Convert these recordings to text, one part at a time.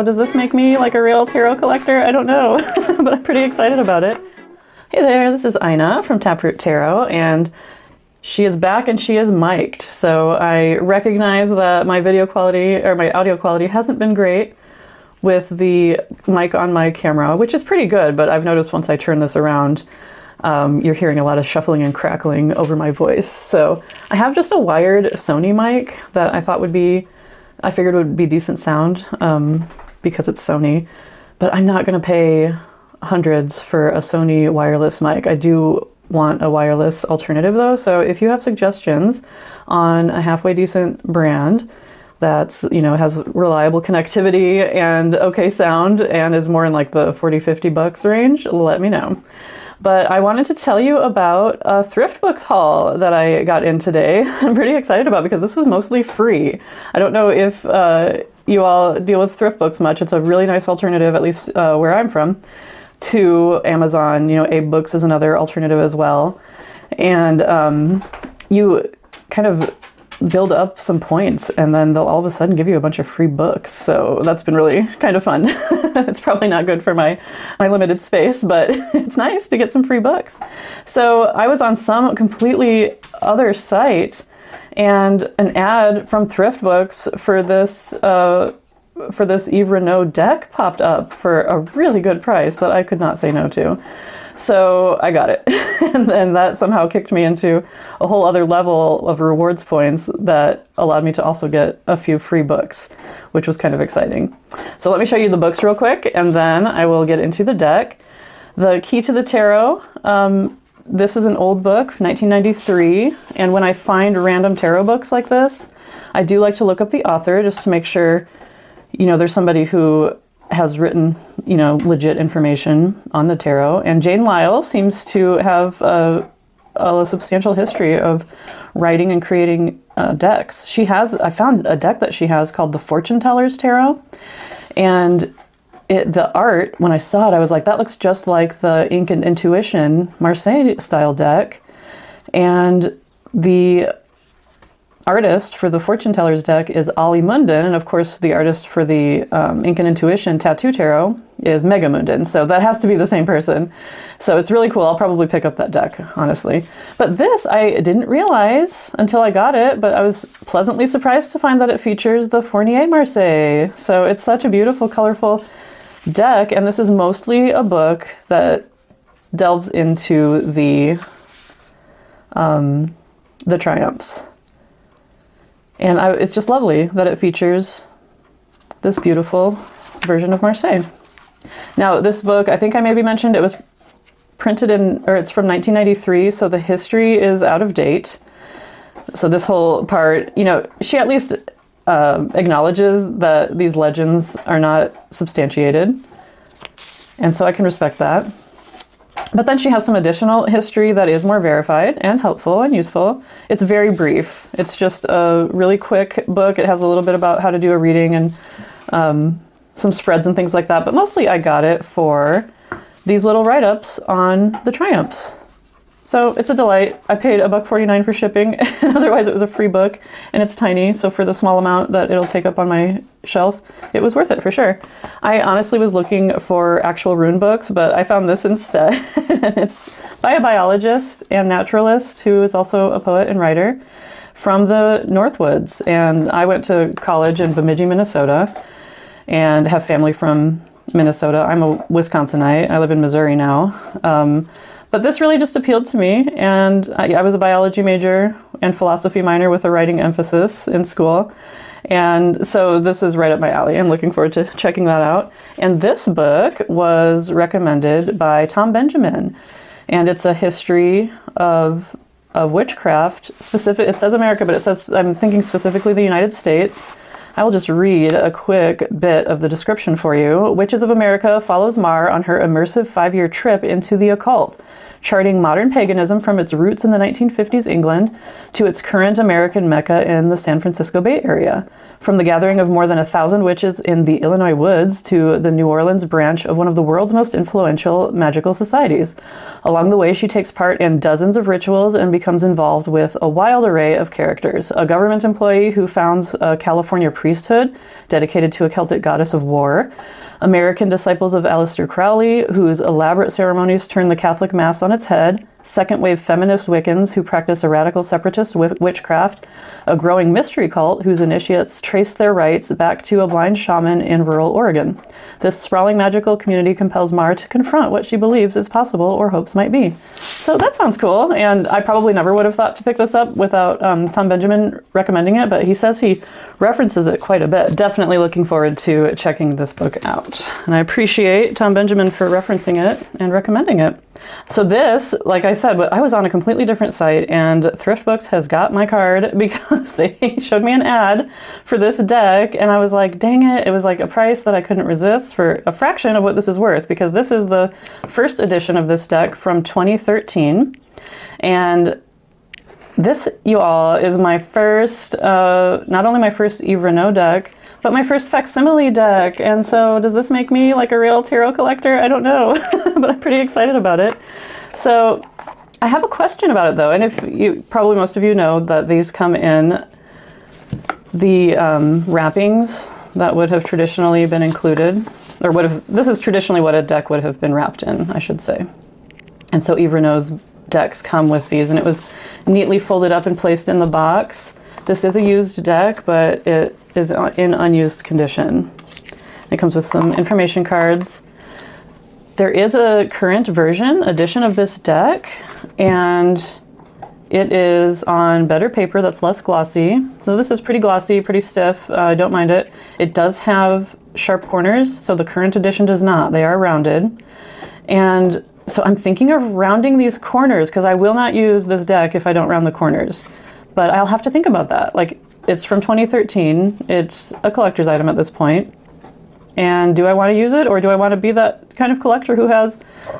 Does this make me like a real tarot collector? I don't know, but I'm pretty excited about it. Hey there, this is Ina from Taproot Tarot, and she is back and she is mic'd. So I recognize that my video quality or my audio quality hasn't been great with the mic on my camera, which is pretty good, but I've noticed once I turn this around, you're hearing a lot of shuffling and crackling over my voice. So I have just a wired Sony mic that I figured would be decent sound because it's Sony, but I'm not gonna pay hundreds for a Sony wireless mic. I do want a wireless alternative though, so if you have suggestions on a halfway decent brand that's, you know, has reliable connectivity and okay sound and is more in like the 40-50 bucks range, let me know. But I wanted to tell you about a ThriftBooks haul that I got in today. I'm pretty excited about because this was mostly free. I don't know if you all deal with ThriftBooks much. It's a really nice alternative, at least where I'm from, to Amazon. You know, Abe Books is another alternative as well. And you kind of build up some points and then they'll all of a sudden give you a bunch of free books. So that's been really kind of fun. It's probably not good for my limited space, but it's nice to get some free books. So I was on some completely other site and an ad from ThriftBooks for this Yves Reynaud deck popped up for a really good price that I could not say no to. So I got it. And then that somehow kicked me into a whole other level of rewards points that allowed me to also get a few free books, which was kind of exciting. So let me show you the books real quick, and then I will get into the deck. The Key to the Tarot. This is an old book, 1993. And when I find random tarot books like this, I do like to look up the author just to make sure, you know, there's somebody who has written, you know, legit information on the tarot. And Jane Lyle seems to have a substantial history of writing and creating decks. I found a deck that she has called the Fortune Teller's Tarot. And the art, when I saw it, I was like, that looks just like the Ink and Intuition Marseille style deck. And the artist for the Fortune Teller's deck is Ollie Munden, and of course the artist for the Ink and Intuition Tattoo Tarot is Mega Munden, so that has to be the same person. So it's really cool. I'll probably pick up that deck, honestly. But this I didn't realize until I got it, but I was pleasantly surprised to find that it features the Fournier Marseille. So it's such a beautiful, colorful deck, and this is mostly a book that delves into the triumphs. And it's just lovely that it features this beautiful version of Marseille. Now, this book, I think I maybe mentioned it was printed it's from 1993, so the history is out of date. So this whole part, you know, she at least acknowledges that these legends are not substantiated. And so I can respect that. But then she has some additional history that is more verified and helpful and useful. It's very brief. It's just a really quick book. It has a little bit about how to do a reading and some spreads and things like that. But mostly I got it for these little write-ups on the triumphs. So it's a delight. I paid $1.49 for shipping, and otherwise it was a free book, and it's tiny, so for the small amount that it'll take up on my shelf, it was worth it for sure. I honestly was looking for actual rune books, but I found this instead. And it's by a biologist and naturalist who is also a poet and writer from the Northwoods. And I went to college in Bemidji, Minnesota, and have family from Minnesota. I'm a Wisconsinite. I live in Missouri now. But this really just appealed to me, and I was a biology major and philosophy minor with a writing emphasis in school. And so this is right up my alley. I'm looking forward to checking that out. And this book was recommended by Tom Benjamin, and it's a history of witchcraft. It says America, but it says, I'm thinking specifically the United States. I will just read a quick bit of the description for you. Witches of America follows Mar on her immersive 5-year trip into the occult. charting modern paganism from its roots in the 1950s England to its current American Mecca in the San Francisco Bay Area. From the gathering of more than 1,000 witches in the Illinois woods to the New Orleans branch of one of the world's most influential magical societies. Along the way, she takes part in dozens of rituals and becomes involved with a wild array of characters. A government employee who founds a California priesthood dedicated to a Celtic goddess of war. American disciples of Aleister Crowley, whose elaborate ceremonies turn the Catholic Mass on its head. Second-wave feminist Wiccans who practice a radical separatist witchcraft, a growing mystery cult whose initiates trace their rites back to a blind shaman in rural Oregon. This sprawling magical community compels Mar to confront what she believes is possible or hopes might be. So that sounds cool, and I probably never would have thought to pick this up without Tom Benjamin recommending it, but he says he references it quite a bit. Definitely looking forward to checking this book out. And I appreciate Tom Benjamin for referencing it and recommending it. So this, like I said, I was on a completely different site, and ThriftBooks has got my card because they showed me an ad for this deck, and I was like, dang it, it was like a price that I couldn't resist for a fraction of what this is worth, because this is the first edition of this deck from 2013, and this, you all, is my first, not only my first Yves Reynaud deck, but my first facsimile deck. And so does this make me like a real tarot collector? I don't know, but I'm pretty excited about it. So I have a question about it though. And if you, probably most of you know that these come in the wrappings that would have traditionally been included, or would have, this is traditionally what a deck would have been wrapped in, I should say. And so Yves Reynaud's decks come with these, and it was neatly folded up and placed in the box. This is a used deck, but it is in unused condition. It comes with some information cards. There is a current edition of this deck, and it is on better paper that's less glossy. So this is pretty glossy, pretty stiff. I don't mind it. It does have sharp corners, so the current edition does not. They are rounded. And so I'm thinking of rounding these corners because I will not use this deck if I don't round the corners. But I'll have to think about that. Like, it's from 2013. It's a collector's item at this point. And do I want to use it, or do I want to be that kind of collector who has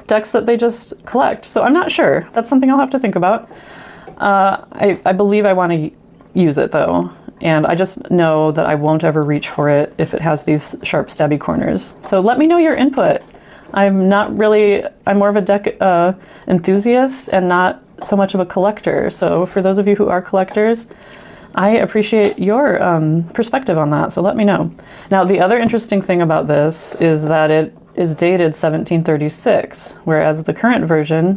decks that they just collect? So I'm not sure. That's something I'll have to think about. I believe I want to use it though. And I just know that I won't ever reach for it if it has these sharp stabby corners. So let me know your input. I'm more of a deck enthusiast and not so much of a collector. So for those of you who are collectors, I appreciate your perspective on that. So let me know. Now, the other interesting thing about this is that it is dated 1736, whereas the current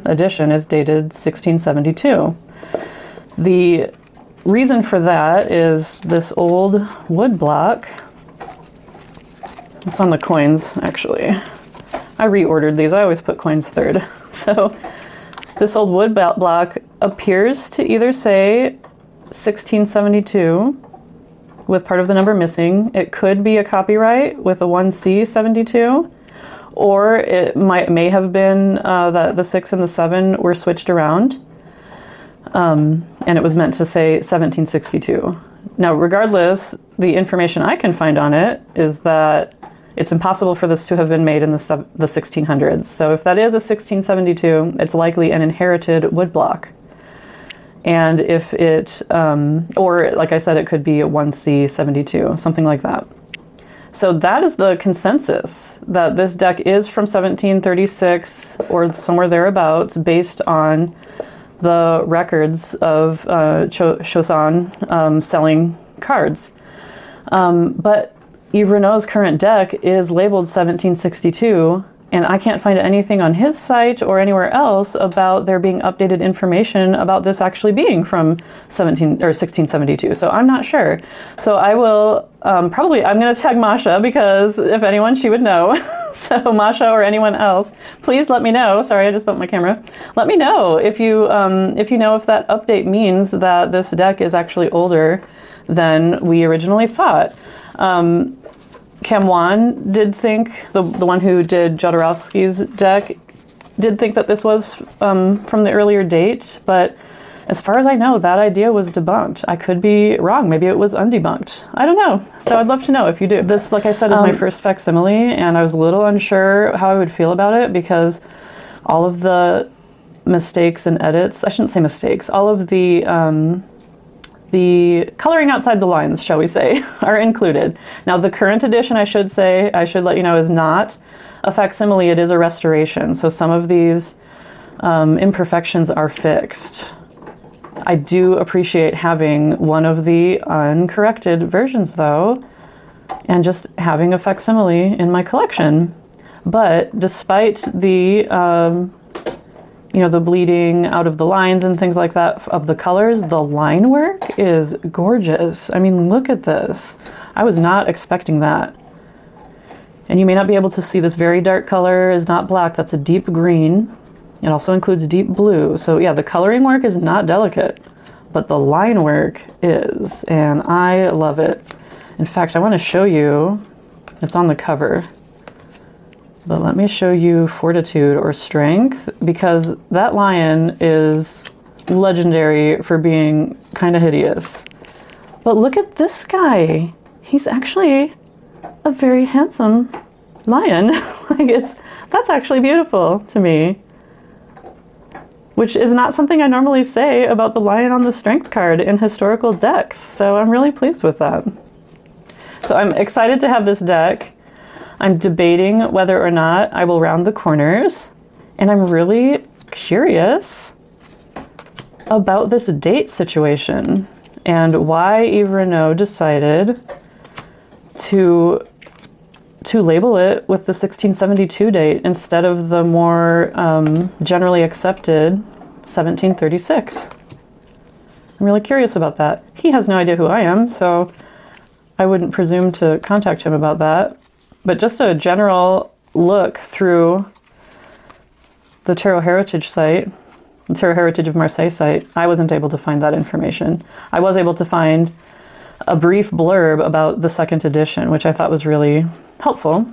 edition is dated 1672. The reason for that is this old wood block. It's on the coins, actually. I reordered these. I always put coins third. So this old wood block appears to either say 1672 with part of the number missing. It could be a copyright with a 1C72, or it may have been that the 6 and the 7 were switched around, and it was meant to say 1762. Now, regardless, the information I can find on it is that it's impossible for this to have been made in the 1600s. So if that is a 1672, it's likely an inherited wood block. And if it, or like I said, it could be a 1C72, something like that. So that is the consensus, that this deck is from 1736 or somewhere thereabouts, based on the records of Chosson selling cards. But Yves Reynaud's current deck is labeled 1762, and I can't find anything on his site or anywhere else about there being updated information about this actually being from 1672. So I'm not sure. So I will I'm going to tag Masha, because if anyone, she would know. So Masha or anyone else, please let me know. Sorry, I just bumped my camera. Let me know if you know if that update means that this deck is actually older than we originally thought. Camwan did think, the one who did Jodorowsky's deck, did think that this was from the earlier date, but as far as I know, that idea was debunked. I could be wrong. Maybe it was undebunked. I don't know. So I'd love to know if you do. This, like I said, is my first facsimile, and I was a little unsure how I would feel about it, because all of the mistakes and edits. I shouldn't say mistakes. All of the coloring outside the lines, shall we say, are included. Now, the current edition, I should let you know, is not a facsimile. It is a restoration. So some of these imperfections are fixed. I do appreciate having one of the uncorrected versions, though, and just having a facsimile in my collection. But despite the the bleeding out of the lines and things like that of the colors, the line work is gorgeous. I mean, look at this. I was not expecting that. And you may not be able to see this very dark color is not black. That's a deep green. It also includes deep blue. So yeah, the coloring work is not delicate, but the line work is, and I love it. In fact, I want to show you, it's on the cover. But let me show you Fortitude or Strength, because that lion is legendary for being kind of hideous. But look at this guy. He's actually a very handsome lion. That's actually beautiful to me, which is not something I normally say about the lion on the Strength card in historical decks. So I'm really pleased with that. So I'm excited to have this deck. I'm debating whether or not I will round the corners, and I'm really curious about this date situation and why Yves Reynaud decided to label it with the 1672 date instead of the more generally accepted 1736. I'm really curious about that. He has no idea who I am, so I wouldn't presume to contact him about that. But just a general look through the Tarot Heritage site, the Tarot Heritage of Marseille site, I wasn't able to find that information. I was able to find a brief blurb about the second edition, which I thought was really helpful,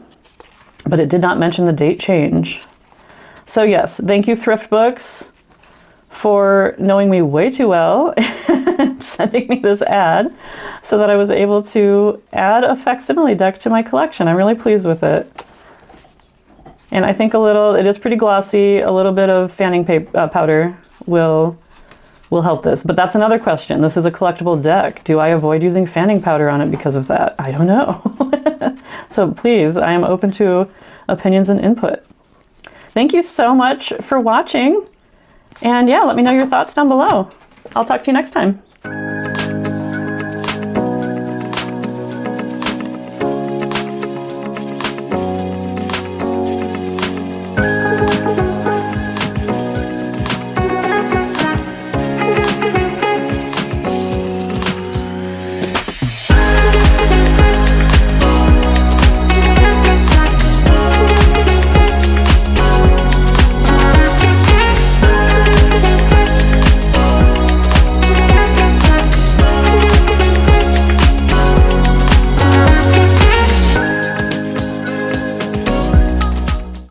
but it did not mention the date change. So yes, thank you ThriftBooks for knowing me way too well and sending me this ad so that I was able to add a facsimile deck to my collection. I'm really pleased with it. And I think it is pretty glossy. A little bit of fanning powder will help this. But that's another question. This is a collectible deck. Do I avoid using fanning powder on it because of that? I don't know. So please, I am open to opinions and input. Thank you so much for watching. And yeah, let me know your thoughts down below. I'll talk to you next time.